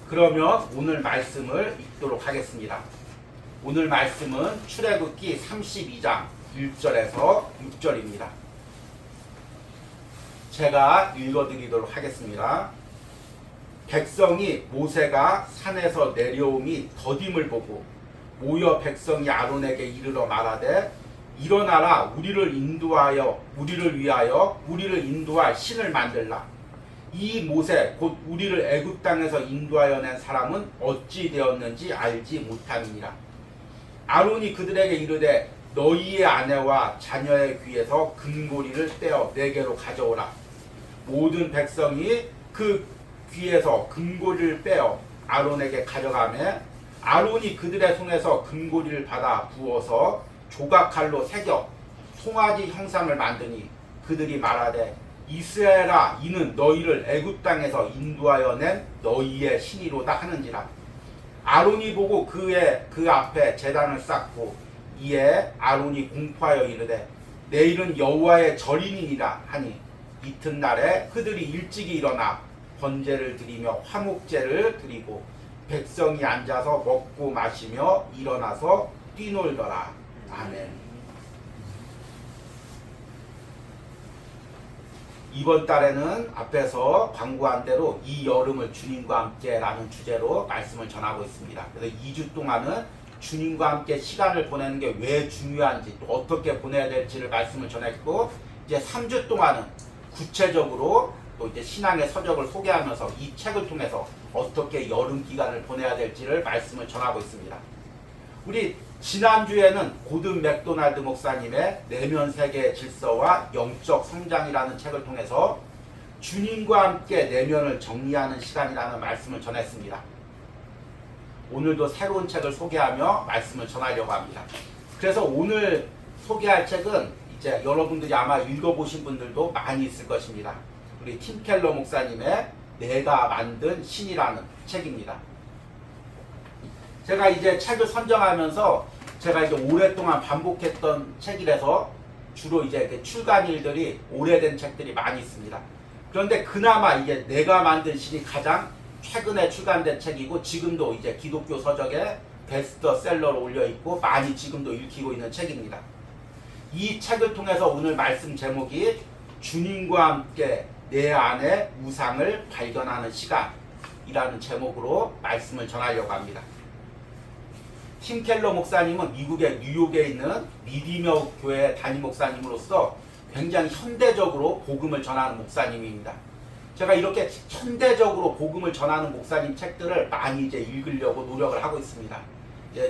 그러면 오늘 말씀을 읽도록 하겠습니다. 오늘 말씀은 출애굽기 32장 1절에서 6절입니다. 제가 읽어드리도록 하겠습니다. 백성이 모세가 산에서 내려옴이 더딤을 보고 모여 백성이 아론에게 이르러 말하되 일어나라 우리를 위하여 우리를 인도할 신을 만들라. 이 모세 곧 우리를 애굽 땅에서 인도하여 낸 사람은 어찌 되었는지 알지 못함이니라. 아론이 그들에게 이르되 너희의 아내와 자녀의 귀에서 금고리를 떼어 내게로 가져오라. 모든 백성이 그 귀에서 금고리를 빼어 아론에게 가져가매 아론이 그들의 손에서 금고리를 받아 부어서 조각칼로 새겨 송아지 형상을 만드니 그들이 말하되 이스라엘아 이는 너희를 애굽 땅에서 인도하여 낸 너희의 신이로다 하는지라. 아론이 보고 그 앞에 제단을 쌓고 이에 아론이 공포하여 이르되 내일은 여호와의 절이니라 하니 이튿날에 그들이 일찍이 일어나 번제를 드리며 화목제를 드리고 백성이 앉아서 먹고 마시며 일어나서 뛰놀더라. 아멘. 이번 달에는 앞에서 광고한 대로 이 여름을 주님과 함께라는 주제로 말씀을 전하고 있습니다. 그래서 2주 동안은 주님과 함께 시간을 보내는 게 왜 중요한지 또 어떻게 보내야 될지를 말씀을 전했고 이제 3주 동안은 구체적으로 또 이제 신앙의 서적을 소개하면서 이 책을 통해서 어떻게 여름 기간을 보내야 될지를 말씀을 전하고 있습니다. 우리 지난주에는 고든 맥도날드 목사님의 내면 세계의 질서와 영적 성장이라는 책을 통해서 주님과 함께 내면을 정리하는 시간이라는 말씀을 전했습니다. 오늘도 새로운 책을 소개하며 말씀을 전하려고 합니다. 그래서 오늘 소개할 책은 이제 여러분들이 아마 읽어보신 분들도 많이 있을 것입니다. 우리 팀 켈러 목사님의 내가 만든 신이라는 책입니다. 제가 이제 책을 선정하면서 제가 이제 오랫동안 반복했던 책이라서 주로 이제 출간일들이 오래된 책들이 많이 있습니다. 그런데 그나마 이게 내가 만든 신이 가장 최근에 출간된 책이고 지금도 이제 기독교 서적에 베스트셀러로 올려 있고 많이 지금도 읽히고 있는 책입니다. 이 책을 통해서 오늘 말씀 제목이 주님과 함께 내 안의 우상을 발견하는 시간이라는 제목으로 말씀을 전하려고 합니다. 팀 켈러 목사님은 미국의 뉴욕에 있는 리디머 교회 담임 목사님으로서 굉장히 현대적으로 복음을 전하는 목사님입니다. 제가 이렇게 현대적으로 복음을 전하는 목사님 책들을 많이 이제 읽으려고 노력을 하고 있습니다.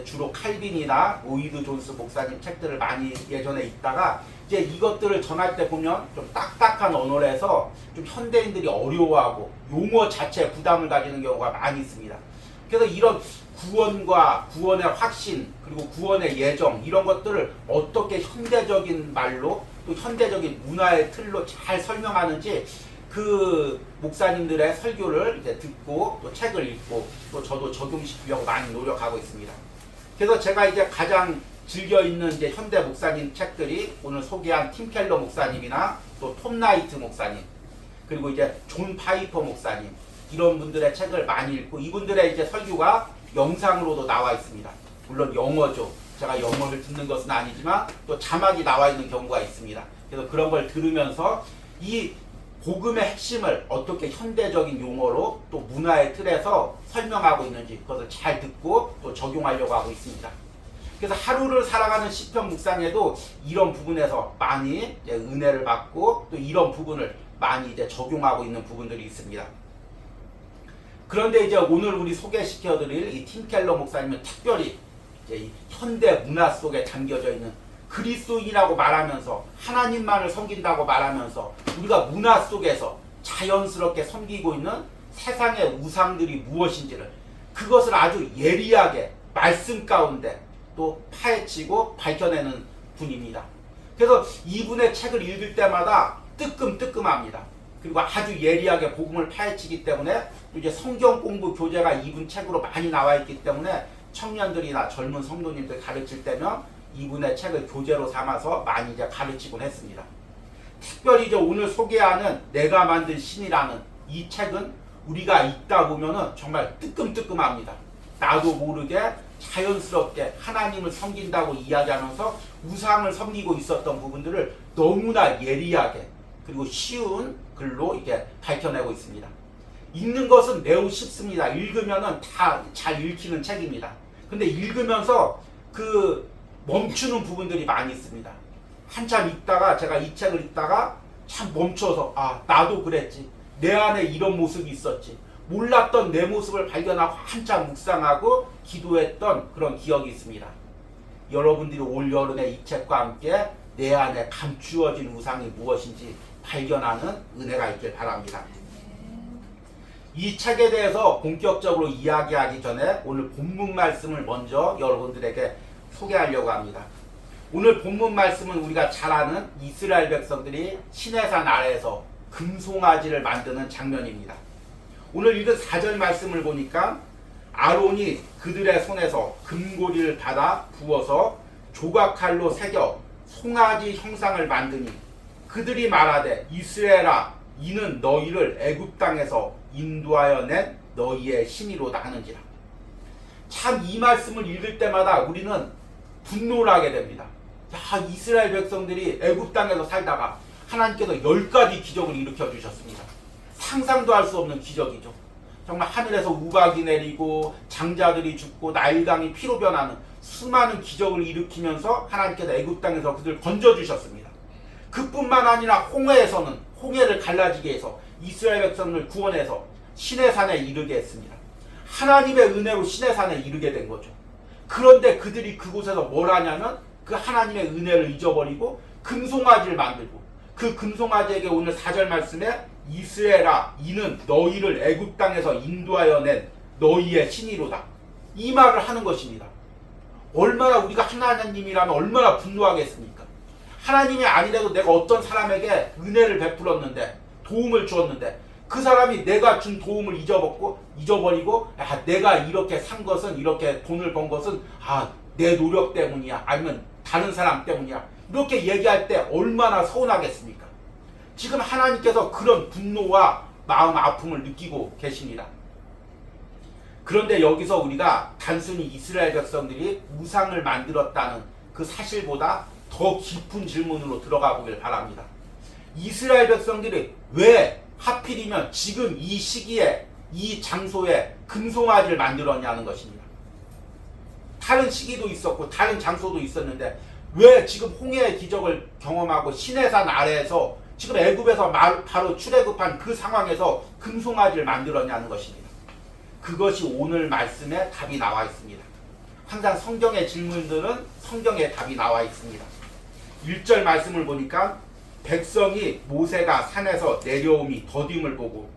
주로 칼빈이나 로이드 존스 목사님 책들을 많이 예전에 읽다가 이제 이것들을 전할 때 보면 좀 딱딱한 언어로 해서 좀 현대인들이 어려워하고 용어 자체에 부담을 가지는 경우가 많이 있습니다. 그래서 이런 구원과 구원의 확신 그리고 구원의 예정 이런 것들을 어떻게 현대적인 말로 또 현대적인 문화의 틀로 잘 설명하는지 그 목사님들의 설교를 이제 듣고 또 책을 읽고 또 저도 적용시키려고 많이 노력하고 있습니다. 그래서 제가 이제 가장 즐겨 읽는 이제 현대 목사님 책들이 오늘 소개한 팀 켈러 목사님이나 또 톰 나이트 목사님 그리고 이제 존 파이퍼 목사님 이런 분들의 책을 많이 읽고 이분들의 이제 설교가 영상으로도 나와 있습니다. 물론 영어죠. 제가 영어를 듣는 것은 아니지만 또 자막이 나와 있는 경우가 있습니다. 그래서 그런 걸 들으면서 이 복음의 핵심을 어떻게 현대적인 용어로 또 문화의 틀에서 설명하고 있는지 그것을 잘 듣고 또 적용하려고 하고 있습니다. 그래서 하루를 살아가는 시편 묵상에도 이런 부분에서 많이 이제 은혜를 받고 또 이런 부분을 많이 이제 적용하고 있는 부분들이 있습니다. 그런데 이제 오늘 우리 소개시켜드릴 이 팀 켈러 목사님은 특별히 이제 이 현대 문화 속에 담겨져 있는 그리스도인이라고 말하면서 하나님만을 섬긴다고 말하면서 우리가 문화 속에서 자연스럽게 섬기고 있는 세상의 우상들이 무엇인지를 그것을 아주 예리하게 말씀 가운데 또 파헤치고 밝혀내는 분입니다. 그래서 이분의 책을 읽을 때마다 뜨끔뜨끔합니다. 그리고 아주 예리하게 복음을 파헤치기 때문에 이제 성경 공부 교재가 이분 책으로 많이 나와 있기 때문에 청년들이나 젊은 성도님들 가르칠 때면 이분의 책을 교재로 삼아서 많이 이제 가르치곤 했습니다. 특별히 이제 오늘 소개하는 내가 만든 신이라는 이 책은 우리가 있다 보면은 정말 뜨끔뜨끔합니다. 나도 모르게 자연스럽게 하나님을 섬긴다고 이야기하면서 우상을 섬기고 있었던 부분들을 너무나 예리하게 그리고 쉬운 글로 이렇게 밝혀내고 있습니다. 읽는 것은 매우 쉽습니다. 읽으면은 다 잘 읽히는 책입니다. 근데 읽으면서 그 멈추는 부분들이 많이 있습니다. 한참 읽다가 제가 이 책을 읽다가 참 멈춰서 나도 그랬지. 내 안에 이런 모습이 있었지. 몰랐던 내 모습을 발견하고 한참 묵상하고 기도했던 그런 기억이 있습니다. 여러분들이 올 여름에 이 책과 함께 내 안에 감추어진 우상이 무엇인지 발견하는 은혜가 있길 바랍니다. 이 책에 대해서 본격적으로 이야기하기 전에 오늘 본문 말씀을 먼저 여러분들에게 소개하려고 합니다. 오늘 본문 말씀은 우리가 잘 아는 이스라엘 백성들이 시내산 아래에서 금송아지를 만드는 장면입니다. 오늘 읽은 4절 말씀을 보니까 아론이 그들의 손에서 금고리를 받아 부어서 조각칼로 새겨 송아지 형상을 만드니 그들이 말하되 이스라엘아 이는 너희를 애굽 땅에서 인도하여 낸 너희의 신이로다 하는지라. 참 이 말씀을 읽을 때마다 우리는 분노를 하게 됩니다. 야, 이스라엘 백성들이 애굽 땅에서 살다가 하나님께서 10가지 기적을 일으켜 주셨습니다. 상상도 할 수 없는 기적이죠. 정말 하늘에서 우박이 내리고 장자들이 죽고 나일강이 피로 변하는 수많은 기적을 일으키면서 하나님께서 애굽 땅에서 그들을 건져주셨습니다. 그뿐만 아니라 홍해에서는 홍해를 갈라지게 해서 이스라엘 백성을 구원해서 시내산에 이르게 했습니다. 하나님의 은혜로 시내산에 이르게 된 거죠. 그런데 그들이 그곳에서 뭘 하냐면 그 하나님의 은혜를 잊어버리고 금송아지를 만들고 그 금송아지에게 오늘 4절 말씀에 이스라엘아 이는 너희를 애굽 땅에서 인도하여 낸 너희의 신이로다. 이 말을 하는 것입니다. 얼마나 우리가 하나님이라면 얼마나 분노하겠습니까? 하나님이 아니라도 내가 어떤 사람에게 은혜를 베풀었는데 도움을 주었는데 그 사람이 내가 준 도움을 잊어버리고 내가 이렇게 산 것은 이렇게 돈을 번 것은 내 노력 때문이야 아니면 다른 사람 때문이야 이렇게 얘기할 때 얼마나 서운하겠습니까? 지금 하나님께서 그런 분노와 마음 아픔을 느끼고 계십니다. 그런데 여기서 우리가 단순히 이스라엘 백성들이 우상을 만들었다는 그 사실보다 더 깊은 질문으로 들어가 보길 바랍니다. 이스라엘 백성들이 왜 하필이면 지금 이 시기에 이 장소에 금송아지를 만들었냐는 것입니다. 다른 시기도 있었고 다른 장소도 있었는데 왜 지금 홍해의 기적을 경험하고 시내산 아래에서 지금 애굽에서 바로 출애굽한 그 상황에서 금송아지를 만들었냐는 것입니다. 그것이 오늘 말씀에 답이 나와 있습니다. 항상 성경의 질문들은 성경에 답이 나와 있습니다. 1절 말씀을 보니까 백성이 모세가 산에서 내려옴이 더딤을 보고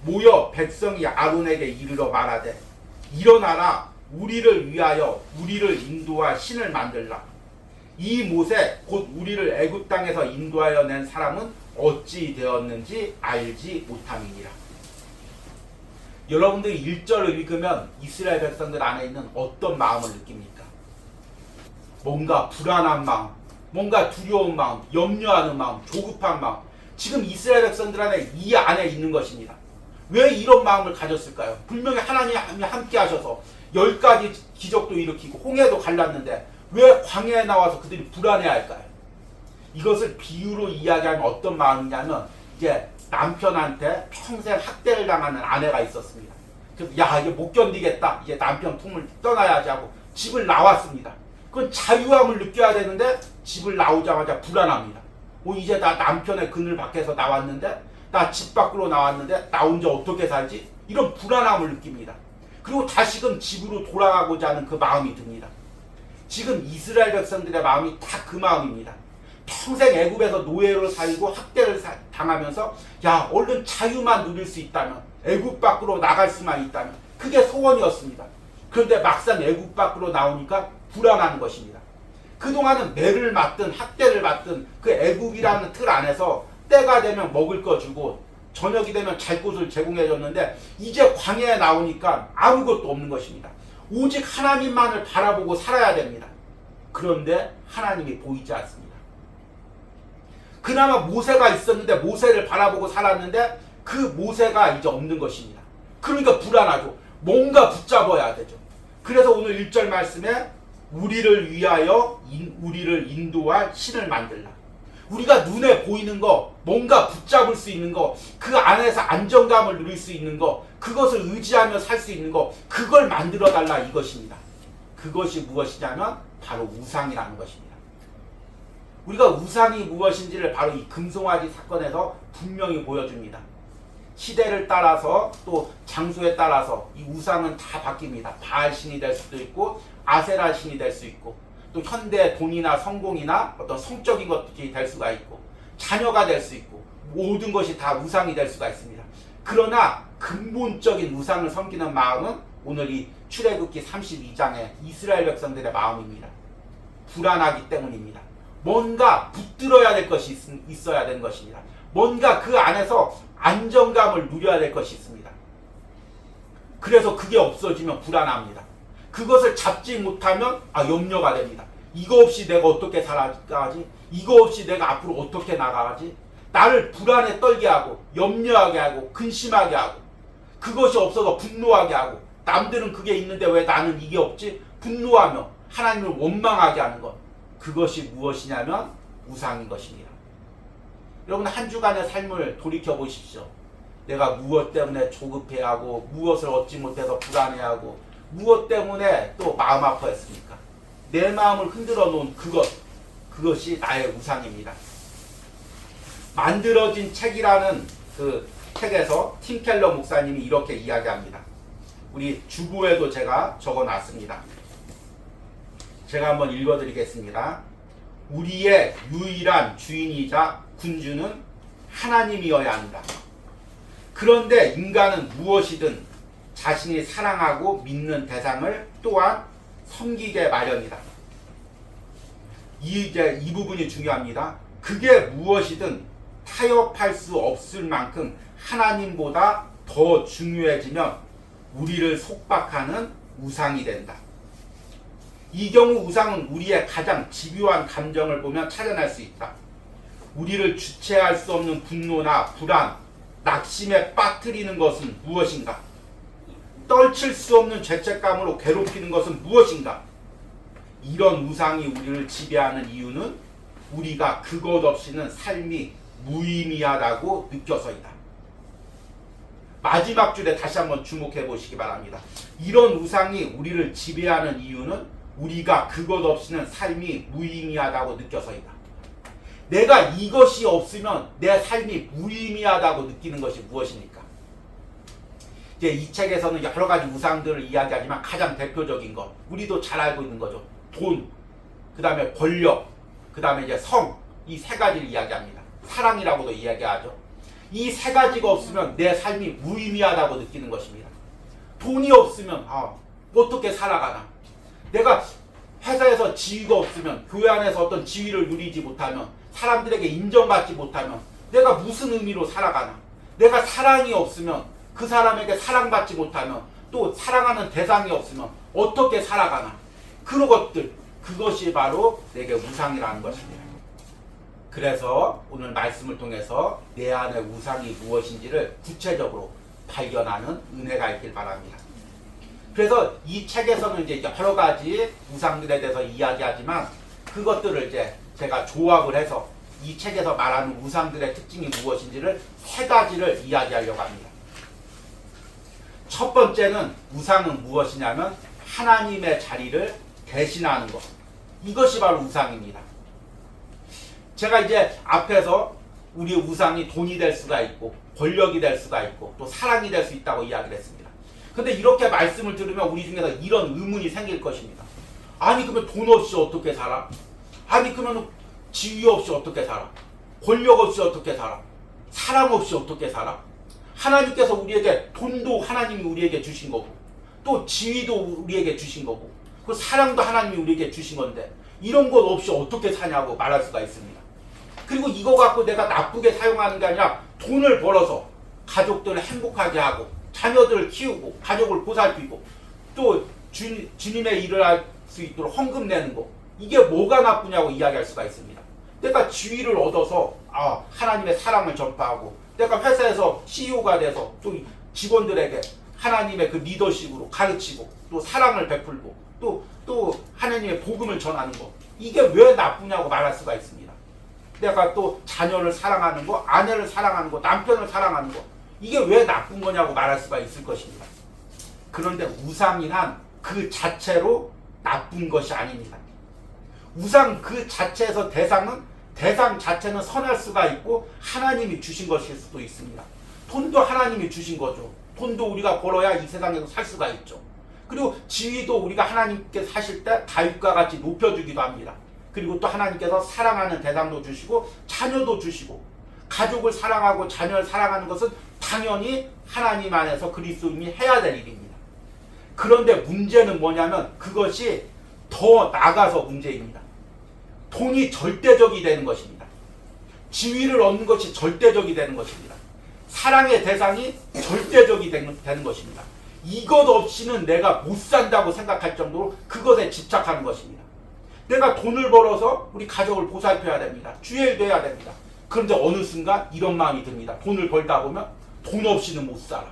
모여 백성이 아론에게 이르러 말하되 일어나라 우리를 위하여 우리를 인도할 신을 만들라. 이 모세 곧 우리를 애굽 땅에서 인도하여 낸 사람은 어찌 되었는지 알지 못함이니라. 여러분들이 1절을 읽으면 이스라엘 백성들 안에 있는 어떤 마음을 느낍니까? 뭔가 불안한 마음, 뭔가 두려운 마음, 염려하는 마음, 조급한 마음. 지금 이스라엘 백성들 안에 이 안에 있는 것입니다. 왜 이런 마음을 가졌을까요? 분명히 하나님이 함께 하셔서 10가지 기적도 일으키고 홍해도 갈랐는데 왜 광야에 나와서 그들이 불안해할까요? 이것을 비유로 이야기하면 어떤 마음이냐면 이제 남편한테 평생 학대를 당하는 아내가 있었습니다. 그래서 이제 못 견디겠다. 이제 남편 품을 떠나야지 하고 집을 나왔습니다. 그건 자유함을 느껴야 되는데 집을 나오자마자 불안합니다. 이제 나 남편의 그늘 밖에서 나왔는데 나 집 밖으로 나왔는데 나 혼자 어떻게 살지? 이런 불안함을 느낍니다. 그리고 다시금 집으로 돌아가고자 하는 그 마음이 듭니다. 지금 이스라엘 백성들의 마음이 다 그 마음입니다. 평생 애굽에서 노예로 살고 학대를 당하면서 얼른 자유만 누릴 수 있다면 애굽 밖으로 나갈 수만 있다면 그게 소원이었습니다. 그런데 막상 애굽 밖으로 나오니까 불안한 것입니다. 그동안은 매를 맞든 학대를 받든 그 애굽이라는 틀 안에서 때가 되면 먹을 거 주고 저녁이 되면 잘 곳을 제공해 줬는데 이제 광야에 나오니까 아무것도 없는 것입니다. 오직 하나님만을 바라보고 살아야 됩니다. 그런데 하나님이 보이지 않습니다. 그나마 모세가 있었는데 모세를 바라보고 살았는데 그 모세가 이제 없는 것입니다. 그러니까 불안하죠. 뭔가 붙잡아야 되죠. 그래서 오늘 1절 말씀에 우리를 위하여 우리를 인도할 신을 만들라. 우리가 눈에 보이는 거, 뭔가 붙잡을 수 있는 거, 그 안에서 안정감을 누릴 수 있는 거, 그것을 의지하며 살 수 있는 거, 그걸 만들어 달라 이것입니다. 그것이 무엇이냐면 바로 우상이라는 것입니다. 우리가 우상이 무엇인지를 바로 이 금송아지 사건에서 분명히 보여줍니다. 시대를 따라서 또 장소에 따라서 이 우상은 다 바뀝니다. 바알 신이 될 수도 있고 아세라 신이 될 수 있고 또 현대 돈이나 성공이나 어떤 성적인 것들이 될 수가 있고 자녀가 될 수 있고 모든 것이 다 우상이 될 수가 있습니다. 그러나 근본적인 우상을 섬기는 마음은 오늘 이 출애굽기 32장의 이스라엘 백성들의 마음입니다. 불안하기 때문입니다. 뭔가 붙들어야 될 것이 있어야 되는 것입니다. 뭔가 그 안에서 안정감을 누려야 될 것이 있습니다. 그래서 그게 없어지면 불안합니다. 그것을 잡지 못하면 염려가 됩니다. 이거 없이 내가 어떻게 살아가지? 이거 없이 내가 앞으로 어떻게 나가지? 나를 불안에 떨게 하고 염려하게 하고 근심하게 하고 그것이 없어서 분노하게 하고 남들은 그게 있는데 왜 나는 이게 없지? 분노하며 하나님을 원망하게 하는 것, 그것이 무엇이냐면 우상인 것입니다. 여러분 한 주간의 삶을 돌이켜 보십시오. 내가 무엇 때문에 조급해하고 무엇을 얻지 못해서 불안해하고 무엇 때문에 또 마음 아파했습니까? 내 마음을 흔들어 놓은 그것이 나의 우상입니다. 만들어진 책이라는 그 책에서 팀 켈러 목사님이 이렇게 이야기합니다. 우리 주보에도 제가 적어놨습니다. 제가 한번 읽어드리겠습니다. 우리의 유일한 주인이자 군주는 하나님이어야 한다. 그런데 인간은 무엇이든 자신이 사랑하고 믿는 대상을 또한 섬기게 마련이다. 이 부분이 중요합니다. 그게 무엇이든 타협할 수 없을 만큼 하나님보다 더 중요해지면 우리를 속박하는 우상이 된다. 이 경우 우상은 우리의 가장 집요한 감정을 보면 찾아낼 수 있다. 우리를 주체할 수 없는 분노나 불안, 낙심에 빠뜨리는 것은 무엇인가? 떨칠 수 없는 죄책감으로 괴롭히는 것은 무엇인가? 이런 우상이 우리를 지배하는 이유는 우리가 그것 없이는 삶이 무의미하다고 느껴서이다. 마지막 줄에 다시 한번 주목해 보시기 바랍니다. 이런 우상이 우리를 지배하는 이유는 우리가 그것 없이는 삶이 무의미하다고 느껴서이다. 내가 이것이 없으면 내 삶이 무의미하다고 느끼는 것이 무엇입니까? 이제 이 책에서는 여러 가지 우상들을 이야기하지만 가장 대표적인 것, 우리도 잘 알고 있는 거죠. 돈, 그 다음에 권력, 그 다음에 이제 성, 이 세 가지를 이야기합니다. 사랑이라고도 이야기하죠. 이 세 가지가 없으면 내 삶이 무의미하다고 느끼는 것입니다. 돈이 없으면 어떻게 살아가나? 내가 회사에서 지위가 없으면, 교회 안에서 어떤 지위를 누리지 못하면, 사람들에게 인정받지 못하면 내가 무슨 의미로 살아가나? 내가 사랑이 없으면, 그 사람에게 사랑받지 못하면, 또 사랑하는 대상이 없으면 어떻게 살아가나? 그런 것들, 그것이 바로 내게 우상이라는 것입니다. 그래서 오늘 말씀을 통해서 내 안의 우상이 무엇인지를 구체적으로 발견하는 은혜가 있길 바랍니다. 그래서 이 책에서는 이제 여러 가지 우상들에 대해서 이야기하지만 그것들을 이제 제가 조합을 해서 이 책에서 말하는 우상들의 특징이 무엇인지를 세 가지를 이야기하려고 합니다. 첫 번째는 우상은 무엇이냐면 하나님의 자리를 대신하는 것. 이것이 바로 우상입니다. 제가 이제 앞에서 우리의 우상이 돈이 될 수가 있고 권력이 될 수가 있고 또 사랑이 될 수 있다고 이야기를 했습니다. 근데 이렇게 말씀을 들으면 우리 중에서 이런 의문이 생길 것입니다. 아니 그러면 돈 없이 어떻게 살아? 아니 그러면 지위 없이 어떻게 살아? 권력 없이 어떻게 살아? 사랑 없이 어떻게 살아? 하나님께서 우리에게 돈도 하나님이 우리에게 주신 거고 또 지위도 우리에게 주신 거고 그 사랑도 하나님이 우리에게 주신 건데 이런 것 없이 어떻게 사냐고 말할 수가 있습니다. 그리고 이거 갖고 내가 나쁘게 사용하는 게 아니라 돈을 벌어서 가족들을 행복하게 하고 자녀들을 키우고 가족을 보살피고 또 주님의 일을 할 수 있도록 헌금 내는 거, 이게 뭐가 나쁘냐고 이야기할 수가 있습니다. 내가 지위를 얻어서 하나님의 사랑을 전파하고 내가 회사에서 CEO가 돼서 또 직원들에게 하나님의 그 리더십으로 가르치고 또 사랑을 베풀고 또 하나님의 복음을 전하는 거, 이게 왜 나쁘냐고 말할 수가 있습니다. 내가 또 자녀를 사랑하는 거, 아내를 사랑하는 거, 남편을 사랑하는 거, 이게 왜 나쁜 거냐고 말할 수가 있을 것입니다. 그런데 우상이란 그 자체로 나쁜 것이 아닙니다. 우상 그 자체에서 대상 자체는 선할 수가 있고 하나님이 주신 것일 수도 있습니다. 돈도 하나님이 주신 거죠. 돈도 우리가 벌어야 이 세상에서 살 수가 있죠. 그리고 지위도 우리가 하나님께서 하실 때 다윗과 같이 높여주기도 합니다. 그리고 또 하나님께서 사랑하는 대상도 주시고 자녀도 주시고, 가족을 사랑하고 자녀를 사랑하는 것은 당연히 하나님 안에서 그리스도인이 해야 될 일입니다. 그런데 문제는 뭐냐면 그것이 더 나가서 문제입니다. 돈이 절대적이 되는 것입니다. 지위를 얻는 것이 절대적이 되는 것입니다. 사랑의 대상이 절대적이 되는 것입니다. 이것 없이는 내가 못 산다고 생각할 정도로 그것에 집착하는 것입니다. 내가 돈을 벌어서 우리 가족을 보살펴야 됩니다. 주일도 해야 됩니다. 그런데 어느 순간 이런 마음이 듭니다. 돈을 벌다 보면 돈 없이는 못 살아.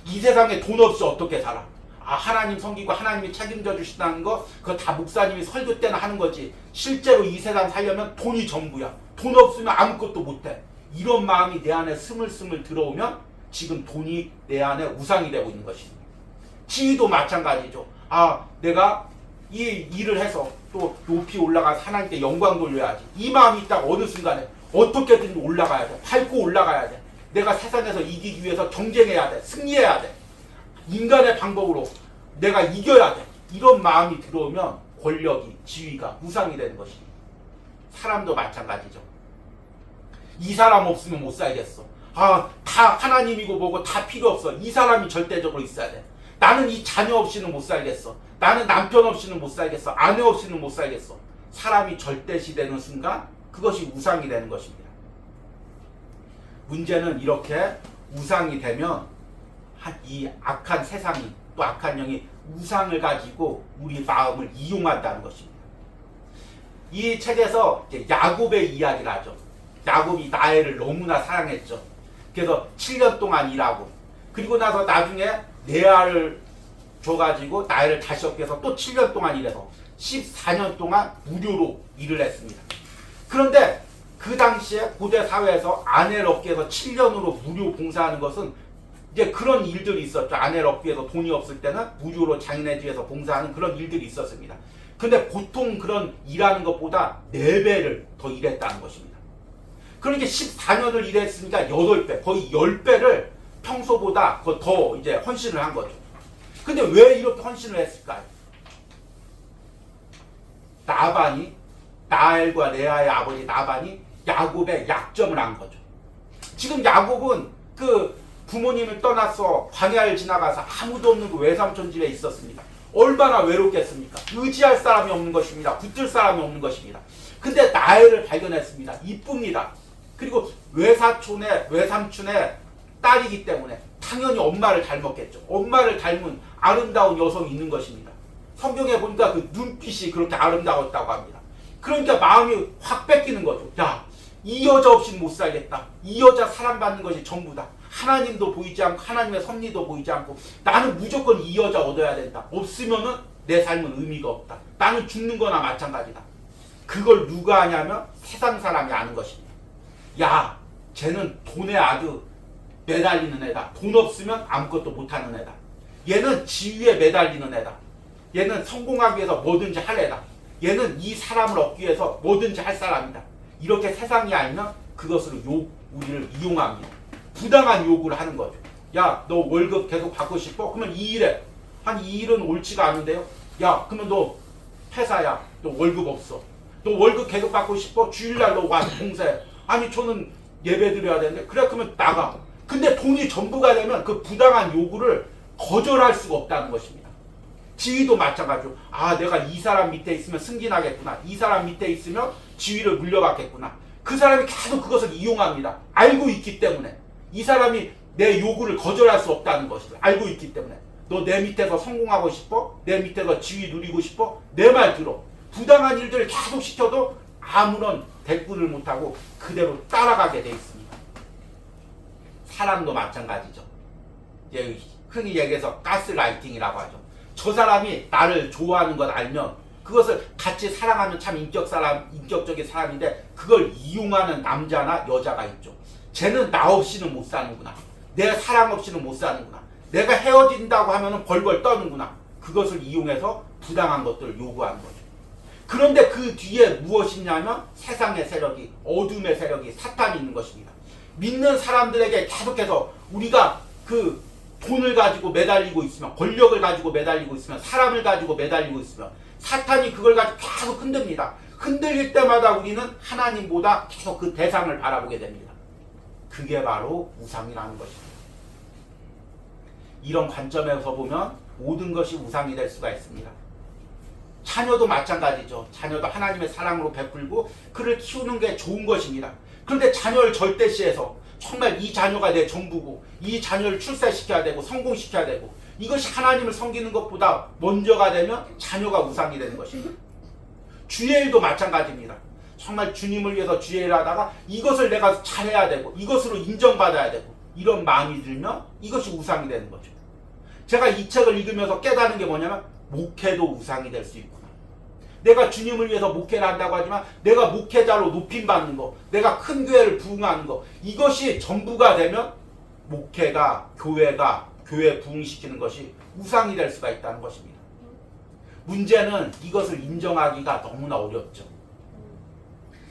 이 세상에 돈 없이 어떻게 살아? 아, 하나님 섬기고 하나님이 책임져 주신다는 거, 그거 다 목사님이 설교 때나 하는 거지. 실제로 이 세상 살려면 돈이 전부야. 돈 없으면 아무것도 못해. 이런 마음이 내 안에 스물스물 들어오면 지금 돈이 내 안에 우상이 되고 있는 것입니다. 지위도 마찬가지죠. 아, 내가 이 일을 해서 또 높이 올라가서 하나님께 영광 돌려야지. 이 마음이 있다가 어느 순간에 어떻게든 올라가야 돼. 밟고 올라가야 돼. 내가 세상에서 이기기 위해서 경쟁해야 돼. 승리해야 돼. 인간의 방법으로 내가 이겨야 돼. 이런 마음이 들어오면 권력이, 지위가 우상이 되는 것입니다. 사람도 마찬가지죠. 이 사람 없으면 못 살겠어. 아, 다 하나님이고 뭐고 다 필요 없어. 이 사람이 절대적으로 있어야 돼. 나는 이 자녀 없이는 못 살겠어. 나는 남편 없이는 못 살겠어. 아내 없이는 못 살겠어. 사람이 절대시 되는 순간 그것이 우상이 되는 것입니다. 문제는 이렇게 우상이 되면 이 악한 세상이, 또 악한 영이 우상을 가지고 우리 마음을 이용한다는 것입니다. 이 책에서 야곱의 이야기를 하죠. 야곱이 라헬을 너무나 사랑했죠. 그래서 7년 동안 일하고, 그리고 나서 나중에 레아를 줘가지고 라헬을 다시 얻기 위해서 또 7년 동안 일해서 14년 동안 무료로 일을 했습니다. 그런데 그 당시에 고대 사회에서 아내를 얻기 위해서 7년으로 무료 봉사하는 것은 이제 그런 일들이 있었죠. 아내를 얻기 위해서 돈이 없을 때는 무료로 장인의 집에서 봉사하는 그런 일들이 있었습니다. 근데 보통 그런 일하는 것보다 4배를 더 일했다는 것입니다. 그러니까 14년을 일했으니까 8배, 거의 10배를 평소보다 더 이제 헌신을 한 거죠. 근데 왜 이렇게 헌신을 했을까요? 라헬과 레아의 아버지 나반이 야곱의 약점을 안 거죠. 지금 야곱은 그 부모님을 떠나서 광야를 지나가서 아무도 없는 그 외삼촌 집에 있었습니다. 얼마나 외롭겠습니까? 의지할 사람이 없는 것입니다. 붙들 사람이 없는 것입니다. 근데 라헬을 발견했습니다. 이쁩니다. 그리고 외삼촌의 딸이기 때문에 당연히 엄마를 닮았겠죠. 엄마를 닮은 아름다운 여성이 있는 것입니다. 성경에 보니까 그 눈빛이 그렇게 아름다웠다고 합니다. 그러니까 마음이 확 뺏기는 거죠. 야, 이 여자 없이는 못 살겠다. 이 여자 사랑받는 것이 전부다. 하나님도 보이지 않고 하나님의 섭리도 보이지 않고 나는 무조건 이 여자 얻어야 된다. 없으면은 내 삶은 의미가 없다. 나는 죽는 거나 마찬가지다. 그걸 누가 하냐면 세상 사람이 아는 것입니다. 야, 쟤는 돈에 아주 매달리는 애다. 돈 없으면 아무것도 못하는 애다. 얘는 지위에 매달리는 애다. 얘는 성공하기 위해서 뭐든지 할 애다. 얘는 이 사람을 얻기 위해서 뭐든지 할 사람이다. 이렇게 세상이 알면 그것으로 우리를 이용합니다. 부당한 요구를 하는 거죠. 야, 너 월급 계속 받고 싶어? 그러면 이 일에 이 일은 옳지가 않은데요. 야, 그러면 너 회사야. 너 월급 없어. 너 월급 계속 받고 싶어? 주일날 너 와서 봉사해. 아니, 저는 예배 드려야 되는데. 그래, 그러면 나가. 근데 돈이 전부가 되면 그 부당한 요구를 거절할 수가 없다는 것입니다. 지위도 마찬가지로, 아, 내가 이 사람 밑에 있으면 승진하겠구나. 이 사람 밑에 있으면 지위를 물려받겠구나. 그 사람이 계속 그것을 이용합니다. 알고 있기 때문에. 이 사람이 내 요구를 거절할 수 없다는 것을 알고 있기 때문에. 너 내 밑에서 성공하고 싶어? 내 밑에서 지위 누리고 싶어? 내 말 들어. 부당한 일들을 계속 시켜도 아무런 대꾸를 못하고 그대로 따라가게 돼 있습니다. 사람도 마찬가지죠. 흔히 얘기해서 가스라이팅이라고 하죠. 저 사람이 나를 좋아하는 걸 알면 그것을 같이 사랑하는 참 인격적인 사람인데 그걸 이용하는 남자나 여자가 있죠. 쟤는 나 없이는 못 사는구나. 내 사랑 없이는 못 사는구나. 내가 헤어진다고 하면은 벌벌 떠는구나. 그것을 이용해서 부당한 것들을 요구하는 거죠. 그런데 그 뒤에 무엇이 있냐면 세상의 세력이, 어둠의 세력이, 사탄이 있는 것입니다. 믿는 사람들에게 계속해서 우리가 그 돈을 가지고 매달리고 있으면, 권력을 가지고 매달리고 있으면, 사람을 가지고 매달리고 있으면 사탄이 그걸 가지고 계속 흔듭니다. 흔들릴 때마다 우리는 하나님보다 계속 그 대상을 바라보게 됩니다. 그게 바로 우상이라는 것입니다. 이런 관점에서 보면 모든 것이 우상이 될 수가 있습니다. 자녀도 마찬가지죠. 자녀도 하나님의 사랑으로 베풀고 그를 키우는 게 좋은 것입니다. 그런데 자녀를 절대시해서 정말 이 자녀가 내 전부고 이 자녀를 출세시켜야 되고 성공시켜야 되고 이것이 하나님을 섬기는 것보다 먼저가 되면 자녀가 우상이 되는 것입니다. 주의 일도 마찬가지입니다. 정말 주님을 위해서 주의 일을 하다가 이것을 내가 잘해야 되고 이것으로 인정받아야 되고 이런 마음이 들면 이것이 우상이 되는 거죠. 제가 이 책을 읽으면서 깨달은 게 뭐냐면 목회도 우상이 될 수 있구나. 내가 주님을 위해서 목회를 한다고 하지만 내가 목회자로 높임받는 거, 내가 큰 교회를 부흥하는 거, 이것이 전부가 되면 목회가, 교회가, 교회 부흥시키는 것이 우상이 될 수가 있다는 것입니다. 문제는 이것을 인정하기가 너무나 어렵죠.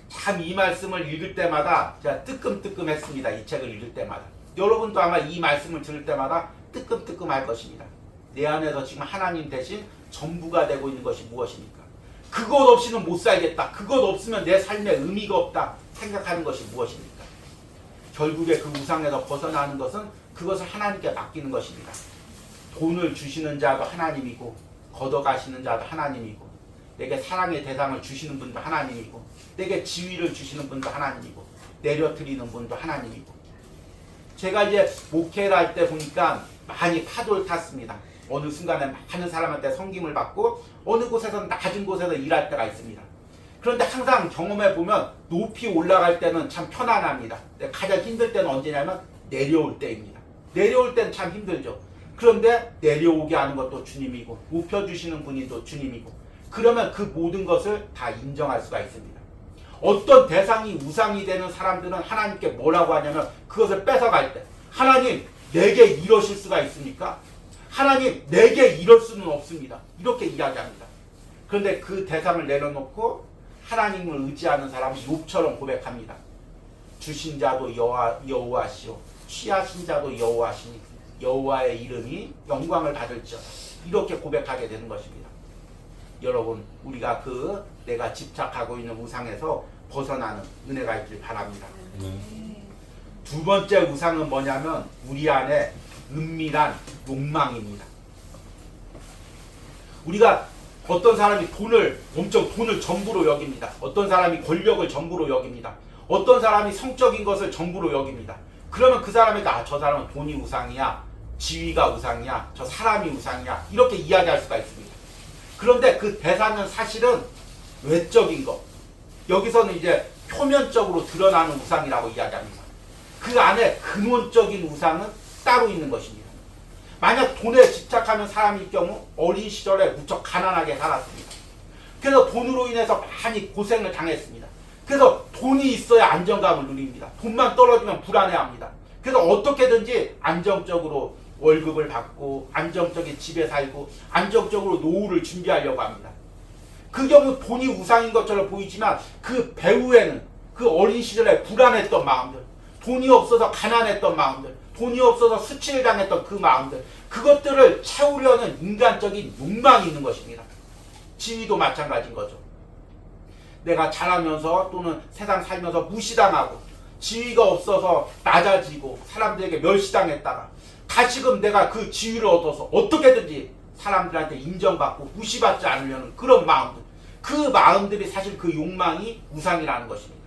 참 이 말씀을 읽을 때마다 제가 뜨끔뜨끔했습니다. 이 책을 읽을 때마다. 여러분도 아마 이 말씀을 들을 때마다 뜨끔뜨끔할 것입니다. 내 안에서 지금 하나님 대신 전부가 되고 있는 것이 무엇입니까? 그것 없이는 못 살겠다. 그것 없으면 내 삶에 의미가 없다. 생각하는 것이 무엇입니까? 결국에 그 우상에서 벗어나는 것은 그것을 하나님께 맡기는 것입니다. 돈을 주시는 자도 하나님이고 걷어가시는 자도 하나님이고 내게 사랑의 대상을 주시는 분도 하나님이고 내게 지위를 주시는 분도 하나님이고 내려드리는 분도 하나님이고 제가 이제 목회를 할 때 보니까 많이 파도를 탔습니다. 어느 순간에 많은 사람한테 섬김을 받고 어느 곳에서는 낮은 곳에서 일할 때가 있습니다. 그런데 항상 경험해 보면 높이 올라갈 때는 참 편안합니다. 가장 힘들 때는 언제냐면 내려올 때입니다. 내려올 때는 참 힘들죠. 그런데 내려오게 하는 것도 주님이고 높여주시는 분이 또 주님이고 그러면 그 모든 것을 다 인정할 수가 있습니다. 어떤 대상이 우상이 되는 사람들은 하나님께 뭐라고 하냐면 그것을 뺏어갈 때 하나님 내게 이러실 수가 있습니까? 하나님 내게 이럴 수는 없습니다. 이렇게 이야기합니다. 그런데 그 대상을 내려놓고 하나님을 의지하는 사람은 욥처럼 고백합니다. 주신 자도 여호와시오 취하신 자도 여호와시니 여호와의 이름이 영광을 받을지어다. 이렇게 고백하게 되는 것입니다. 여러분 우리가 그 내가 집착하고 있는 우상에서 벗어나는 은혜가 있길 바랍니다. 두 번째 우상은 뭐냐면 우리 안에 은밀한 욕망입니다. 우리가 어떤 사람이 돈을 전부로 여깁니다. 어떤 사람이 권력을 전부로 여깁니다. 어떤 사람이 성적인 것을 전부로 여깁니다. 그러면 그 사람에게 저 사람은 돈이 우상이야, 지위가 우상이야, 저 사람이 우상이야 이렇게 이야기할 수가 있습니다. 그런데 그 대상은 사실은 외적인 것, 여기서는 이제 표면적으로 드러나는 우상이라고 이야기합니다. 그 안에 근원적인 우상은 따로 있는 것입니다. 만약 돈에 집착하는 사람일 경우 어린 시절에 무척 가난하게 살았습니다. 그래서 돈으로 인해서 많이 고생을 당했습니다. 그래서 돈이 있어야 안정감을 누립니다. 돈만 떨어지면 불안해합니다. 그래서 어떻게든지 안정적으로 월급을 받고 안정적인 집에 살고 안정적으로 노후를 준비하려고 합니다. 그 경우 돈이 우상인 것처럼 보이지만 그 배후에는 그 어린 시절에 불안했던 마음들, 돈이 없어서 가난했던 마음들, 돈이 없어서 수치를 당했던 그 마음들, 그것들을 채우려는 인간적인 욕망이 있는 것입니다. 지위도 마찬가지인 거죠. 내가 자라면서 또는 세상 살면서 무시당하고 지위가 없어서 낮아지고 사람들에게 멸시당했다가 다시금 내가 그 지위를 얻어서 어떻게든지 사람들한테 인정받고 무시받지 않으려는 그런 마음들, 그 마음들이 사실 그 욕망이 우상이라는 것입니다.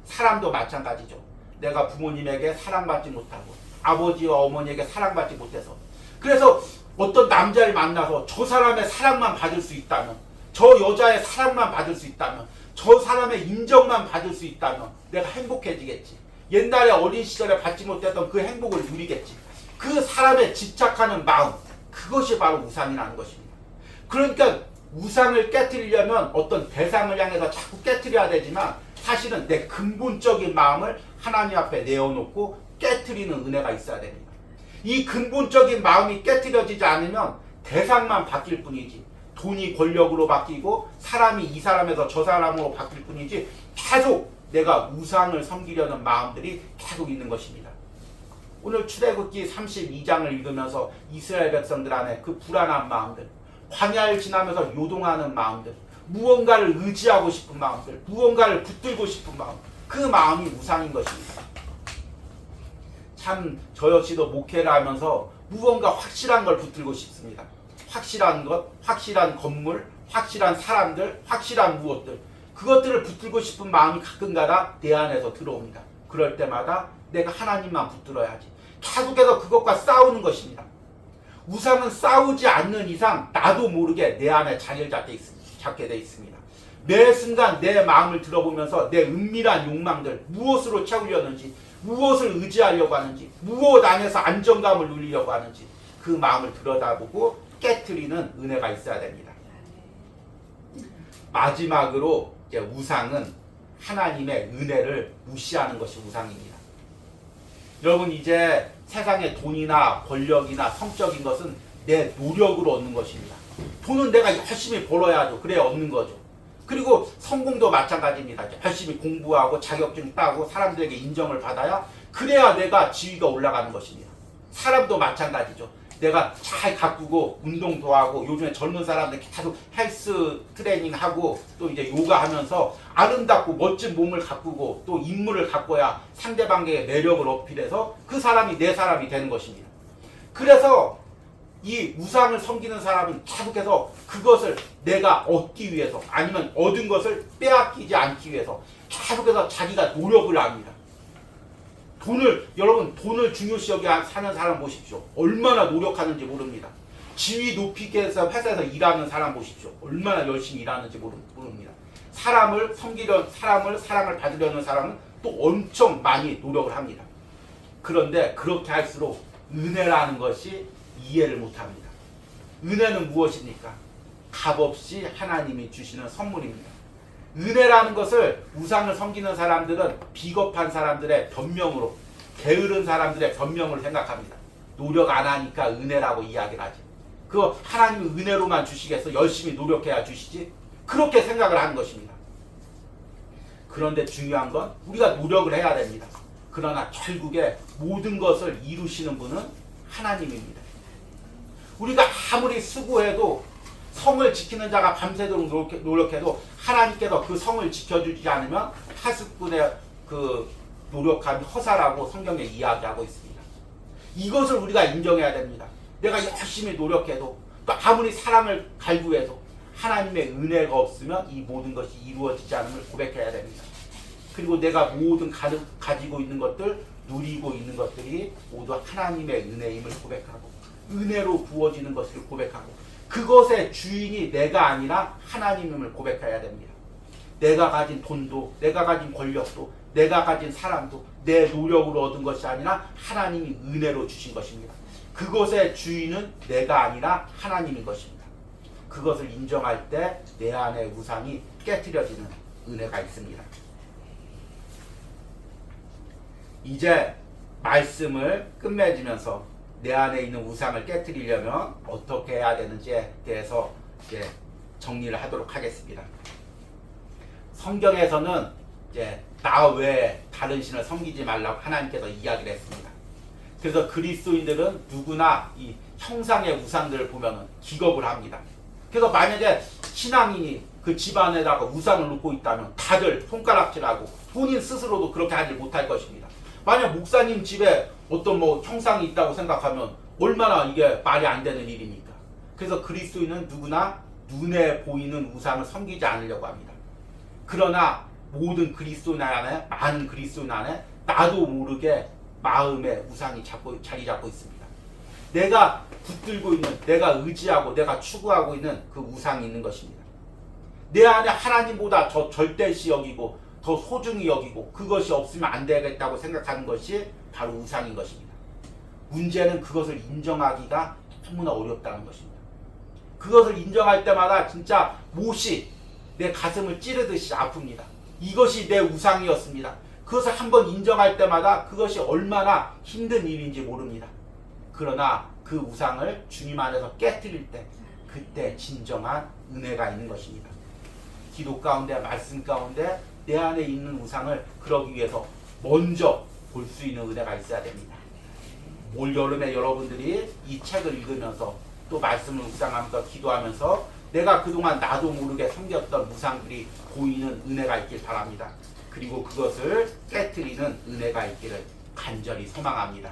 사람도 마찬가지죠. 내가 부모님에게 사랑받지 못하고 아버지와 어머니에게 사랑받지 못해서 그래서 어떤 남자를 만나서 저 사람의 사랑만 받을 수 있다면, 저 여자의 사랑만 받을 수 있다면, 저 사람의 인정만 받을 수 있다면 내가 행복해지겠지. 옛날에 어린 시절에 받지 못했던 그 행복을 누리겠지. 그 사람의 집착하는 마음, 그것이 바로 우상이라는 것입니다. 그러니까 우상을 깨트리려면 어떤 대상을 향해서 자꾸 깨트려야 되지만 사실은 내 근본적인 마음을 하나님 앞에 내어놓고 깨트리는 은혜가 있어야 됩니다. 이 근본적인 마음이 깨트려지지 않으면 대상만 바뀔 뿐이지, 돈이 권력으로 바뀌고 사람이 이 사람에서 저 사람으로 바뀔 뿐이지 계속 내가 우상을 섬기려는 마음들이 계속 있는 것입니다. 오늘 출애굽기 32장을 읽으면서 이스라엘 백성들 안에 그 불안한 마음들, 광야를 지나면서 요동하는 마음들, 무언가를 의지하고 싶은 마음들, 무언가를 붙들고 싶은 마음, 그 마음이 우상인 것입니다. 참 저 역시도 목회를 하면서 무언가 확실한 걸 붙들고 싶습니다. 확실한 것, 확실한 건물, 확실한 사람들, 확실한 무엇들, 그것들을 붙들고 싶은 마음이 가끔가다 내 안에서 들어옵니다. 그럴 때마다 내가 하나님만 붙들어야지. 계속해서 그것과 싸우는 것입니다. 우상은 싸우지 않는 이상 나도 모르게 내 안에 자리를 잡게 돼 있습니다. 매 순간 내 마음을 들어보면서 내 은밀한 욕망들, 무엇으로 채우려는지, 무엇을 의지하려고 하는지, 무엇 안에서 안정감을 누리려고 하는지 그 마음을 들여다보고 깨트리는 은혜가 있어야 됩니다. 마지막으로 이제 우상은 하나님의 은혜를 무시하는 것이 우상입니다. 여러분, 이제 세상의 돈이나 권력이나 성적인 것은 내 노력으로 얻는 것입니다. 돈은 내가 열심히 벌어야죠. 그래야 얻는 거죠. 그리고 성공도 마찬가지입니다. 열심히 공부하고 자격증 따고 사람들에게 인정을 받아야 그래야 내가 지위가 올라가는 것입니다. 사람도 마찬가지죠. 내가 잘 가꾸고 운동도 하고 요즘에 젊은 사람들 계속 헬스 트레이닝 하고 또 이제 요가 하면서 아름답고 멋진 몸을 가꾸고 또 인물을 가꿔야 상대방에게 매력을 어필해서 그 사람이 내 사람이 되는 것입니다. 그래서 이 우상을 섬기는 사람은 계속해서 그것을 내가 얻기 위해서 아니면 얻은 것을 빼앗기지 않기 위해서 계속해서 자기가 노력을 합니다. 여러분 돈을 중요시 여기 사는 사람 보십시오. 얼마나 노력하는지 모릅니다. 지위 높이기 위해서 회사에서 일하는 사람 보십시오. 얼마나 열심히 일하는지 모릅니다. 사람을 섬기려, 사랑을 받으려는 사람은 또 엄청 많이 노력을 합니다. 그런데 그렇게 할수록 은혜라는 것이 이해를 못합니다. 은혜는 무엇입니까? 값없이 하나님이 주시는 선물입니다. 은혜라는 것을 우상을 섬기는 사람들은 비겁한 사람들의 변명으로, 게으른 사람들의 변명으로 생각합니다. 노력 안 하니까 은혜라고 이야기를 하지. 그거 하나님이 은혜로만 주시겠어? 열심히 노력해야 주시지? 그렇게 생각을 하는 것입니다. 그런데 중요한 건 우리가 노력을 해야 됩니다. 그러나 결국에 모든 것을 이루시는 분은 하나님입니다. 우리가 아무리 수고해도 성을 지키는 자가 밤새도록 노력해도 하나님께서 그 성을 지켜주지 않으면 파수꾼의 그 노력함이 허사라고 성경에 이야기하고 있습니다. 이것을 우리가 인정해야 됩니다. 내가 열심히 노력해도 또 아무리 사람을 갈구해도 하나님의 은혜가 없으면 이 모든 것이 이루어지지 않음을 고백해야 됩니다. 그리고 내가 모든 가지고 있는 것들, 누리고 있는 것들이 모두 하나님의 은혜임을 고백하고 은혜로 부어지는 것을 고백하고 그것의 주인이 내가 아니라 하나님임을 고백해야 됩니다. 내가 가진 돈도, 내가 가진 권력도, 내가 가진 사람도 내 노력으로 얻은 것이 아니라 하나님이 은혜로 주신 것입니다. 그것의 주인은 내가 아니라 하나님인 것입니다. 그것을 인정할 때 내 안의 우상이 깨트려지는 은혜가 있습니다. 이제 말씀을 끝맺으면서 내 안에 있는 우상을 깨트리려면 어떻게 해야 되는지에 대해서 이제 정리를 하도록 하겠습니다. 성경에서는 이제 나 외에 다른 신을 섬기지 말라고 하나님께서 이야기를 했습니다. 그래서 그리스도인들은 누구나 이 형상의 우상들을 보면은 기겁을 합니다. 그래서 만약에 신앙인이 그 집안에다가 우상을 놓고 있다면 다들 손가락질하고 본인 스스로도 그렇게 하지 못할 것입니다. 만약 목사님 집에 어떤 형상이 있다고 생각하면 얼마나 이게 말이 안 되는 일입니까? 그래서 그리스도인은 누구나 눈에 보이는 우상을 섬기지 않으려고 합니다. 그러나 모든 그리스도인 안에, 많은 그리스도인 안에 나도 모르게 마음의 우상이 자리 잡고 있습니다. 내가 붙들고 있는, 내가 의지하고 내가 추구하고 있는 그 우상이 있는 것입니다. 내 안에 하나님보다 더 절대시 여기고 더 소중히 여기고 그것이 없으면 안 되겠다고 생각하는 것이 바로 우상인 것입니다. 문제는 그것을 인정하기가 너무나 어렵다는 것입니다. 그것을 인정할 때마다 진짜 못이 내 가슴을 찌르듯이 아픕니다. 이것이 내 우상이었습니다. 그것을 한번 인정할 때마다 그것이 얼마나 힘든 일인지 모릅니다. 그러나 그 우상을 주님 안에서 깨뜨릴 때 그때 진정한 은혜가 있는 것입니다. 기도 가운데 말씀 가운데 내 안에 있는 우상을 그러기 위해서 먼저 볼 수 있는 은혜가 있어야 됩니다. 올 여름에 여러분들이 이 책을 읽으면서 또 말씀을 묵상하면서 기도하면서 내가 그동안 나도 모르게 섬겼던 우상들이 보이는 은혜가 있길 바랍니다. 그리고 그것을 깨뜨리는 은혜가 있기를 간절히 소망합니다.